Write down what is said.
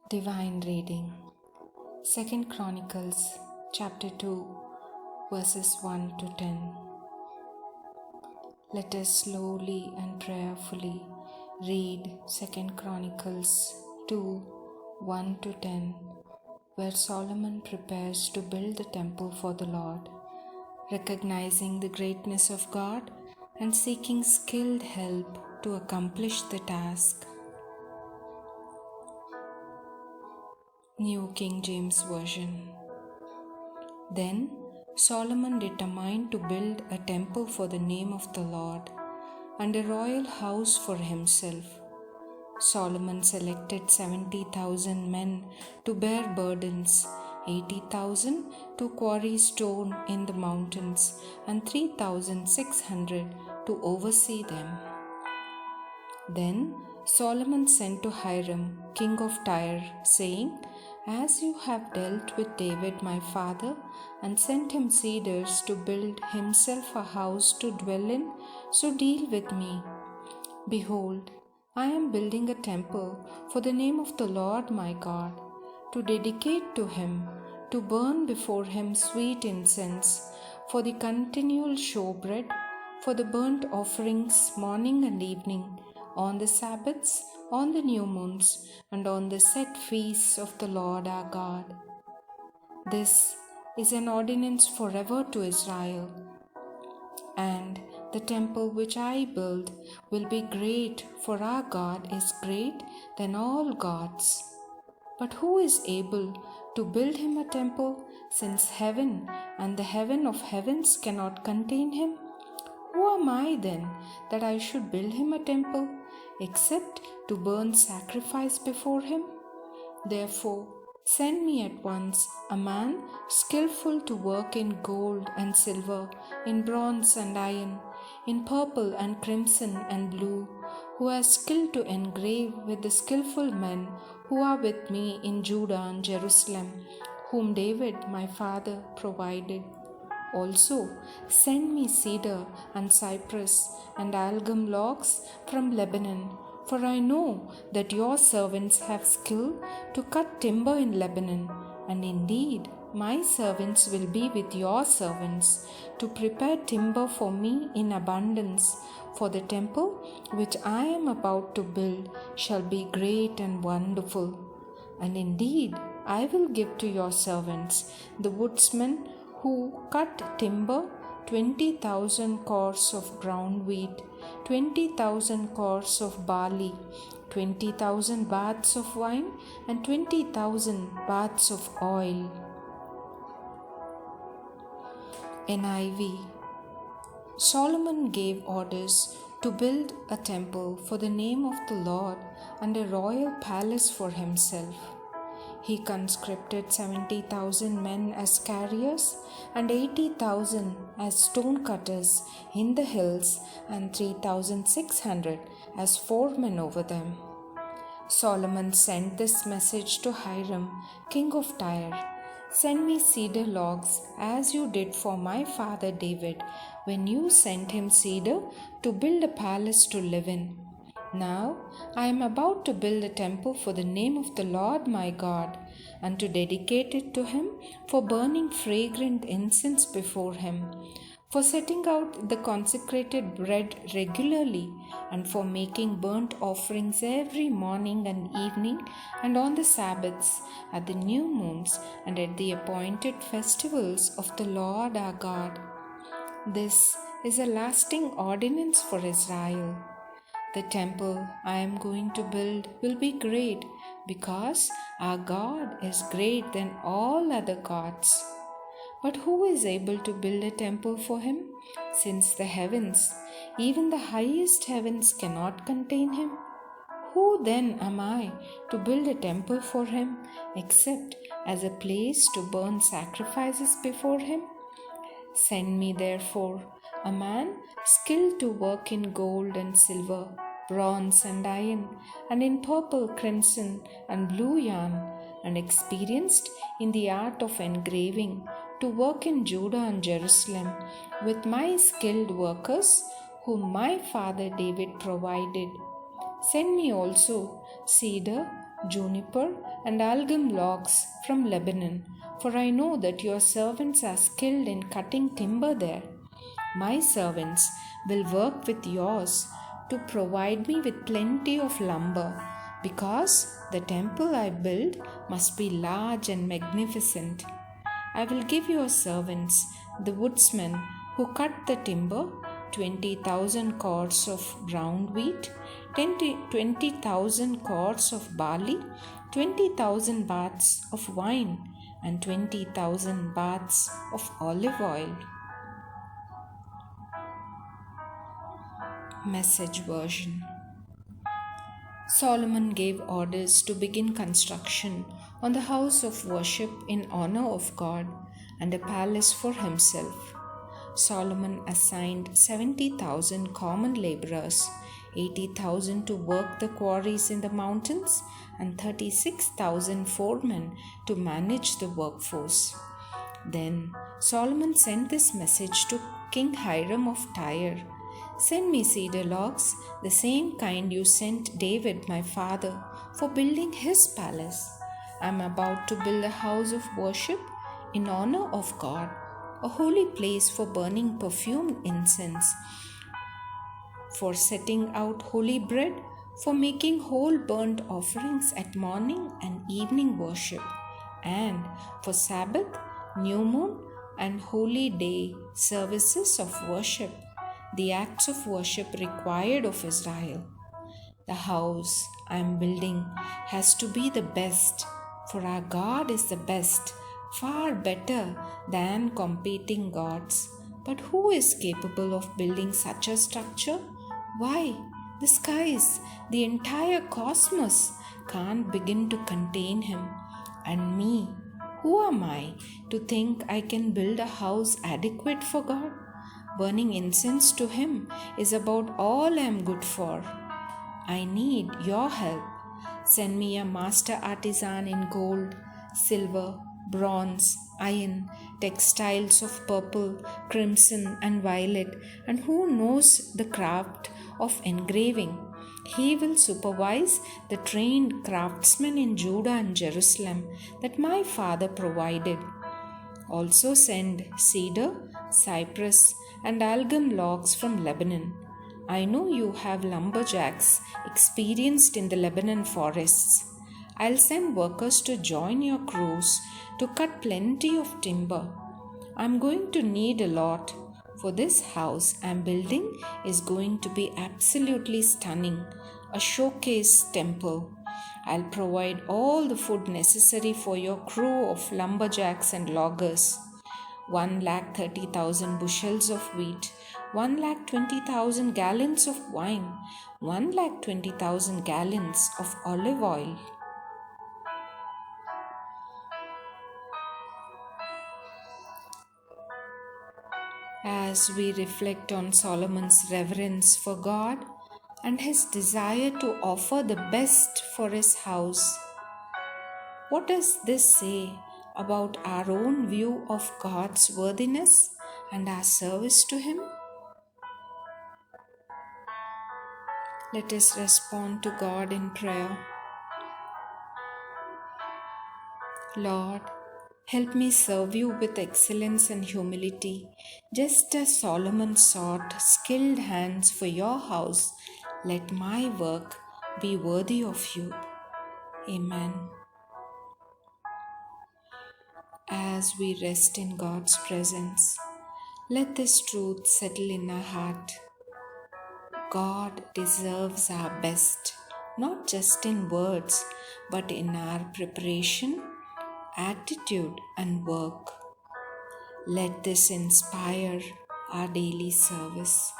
Divine Reading, 2 Chronicles chapter 2 verses 1 to 10. Let us slowly and prayerfully read 2 Chronicles 2 1 to 10, where Solomon prepares to build the temple for the Lord, recognizing the greatness of God and seeking skilled help to accomplish the task. New King James Version. Then Solomon determined to build a temple for the name of the Lord and a royal house for himself. Solomon selected 70,000 men to bear burdens, 80,000 to quarry stone in the mountains, and 3,600 to oversee them. Then Solomon sent to Hiram, king of Tyre, saying, "As you have dealt with David my father, and sent him cedars to build himself a house to dwell in, so deal with me. Behold, I am building a temple for the name of the Lord my God, to dedicate to him, to burn before him sweet incense, for the continual showbread, for the burnt offerings morning and evening, on the Sabbaths, on the new moons, and on the set feasts of the Lord our God. This is an ordinance forever to Israel. And the temple which I build will be great, for our God is great than all gods. But who is able to build him a temple, since heaven and the heaven of heavens cannot contain him? Who am I then, that I should build him a temple, except to burn sacrifice before him? Therefore, send me at once a man skillful to work in gold and silver, in bronze and iron, in purple and crimson and blue, who has skill to engrave with the skillful men who are with me in Judah and Jerusalem, whom David my father provided. Also, send me cedar and cypress and algum logs from Lebanon, for I know that your servants have skill to cut timber in Lebanon, and indeed my servants will be with your servants to prepare timber for me in abundance, for the temple which I am about to build shall be great and wonderful. And indeed I will give to your servants, the woodsmen who cut timber, 20,000 cors of ground wheat, 20,000 cors of barley, 20,000 baths of wine, and 20,000 baths of oil. NIV. Solomon gave orders to build a temple for the name of the Lord and a royal palace for himself. He conscripted 70,000 men as carriers and 80,000 as stone cutters in the hills and 3,600 as foremen over them. Solomon sent this message to Hiram, king of Tyre: "Send me cedar logs as you did for my father David when you sent him cedar to build a palace to live in. Now I am about to build a temple for the name of the Lord my God, and to dedicate it to him for burning fragrant incense before him, for setting out the consecrated bread regularly, and for making burnt offerings every morning and evening, and on the Sabbaths, at the new moons, and at the appointed festivals of the Lord our God. This is a lasting ordinance for Israel. The temple I am going to build will be great, because our God is great than all other gods. But who is able to build a temple for him, since the heavens, even the highest heavens, cannot contain him? Who then am I to build a temple for him, except as a place to burn sacrifices before him? Send me therefore a man skilled to work in gold and silver, bronze and iron, and in purple, crimson, and blue yarn, and experienced in the art of engraving, to work in Judah and Jerusalem with my skilled workers, whom my father David provided. Send me also cedar, juniper, and algum logs from Lebanon, for I know that your servants are skilled in cutting timber there. My servants will work with yours to provide me with plenty of lumber, because the temple I build must be large and magnificent. I will give your servants, the woodsmen who cut the timber, 20,000 cords of ground wheat, 20,000 cords of barley, 20,000 baths of wine, and 20,000 baths of olive oil. Message version. Solomon gave orders to begin construction on the house of worship in honor of God and a palace for himself. Solomon assigned 70,000 common laborers, 80,000 to work the quarries in the mountains, and 36,000 foremen to manage the workforce. Then Solomon sent this message to King Hiram of Tyre: Send me cedar logs, the same kind you sent David my father for building his palace. I am about to build a house of worship in honor of God, a holy place for burning perfumed incense, for setting out holy bread, for making whole burnt offerings at morning and evening worship, and for Sabbath, new moon, and holy day services of worship, the acts of worship required of Israel. The house I am building has to be the best, for our God is the best, far better than competing gods. But who is capable of building such a structure? Why, the skies, the entire cosmos can't begin to contain him. And me, who am I to think I can build a house adequate for God? Burning incense to him is about all I am good for. I need your help. Send me a master artisan in gold, silver, bronze, iron, textiles of purple, crimson, and violet, and who knows the craft of engraving. He will supervise the trained craftsmen in Judah and Jerusalem that my father provided. Also send cedar, cypress, and algum logs from Lebanon. I know you have lumberjacks experienced in the Lebanon forests. I'll send workers to join your crews to cut plenty of timber. I'm going to need a lot, for this house I'm building is going to be absolutely stunning, a showcase temple. I'll provide all the food necessary for your crew of lumberjacks and loggers. 130,000 bushels of wheat, 120,000 gallons of wine, 120,000 gallons of olive oil. As we reflect on Solomon's reverence for God and his desire to offer the best for his house, what does this say about our own view of God's worthiness and our service to him? Let us respond to God in prayer. Lord, help me serve you with excellence and humility, just as Solomon sought skilled hands for your house. Let my work be worthy of you. Amen. As we rest in God's presence, let this truth settle in our heart. God deserves our best, not just in words, but in our preparation, attitude, and work. Let this inspire our daily service.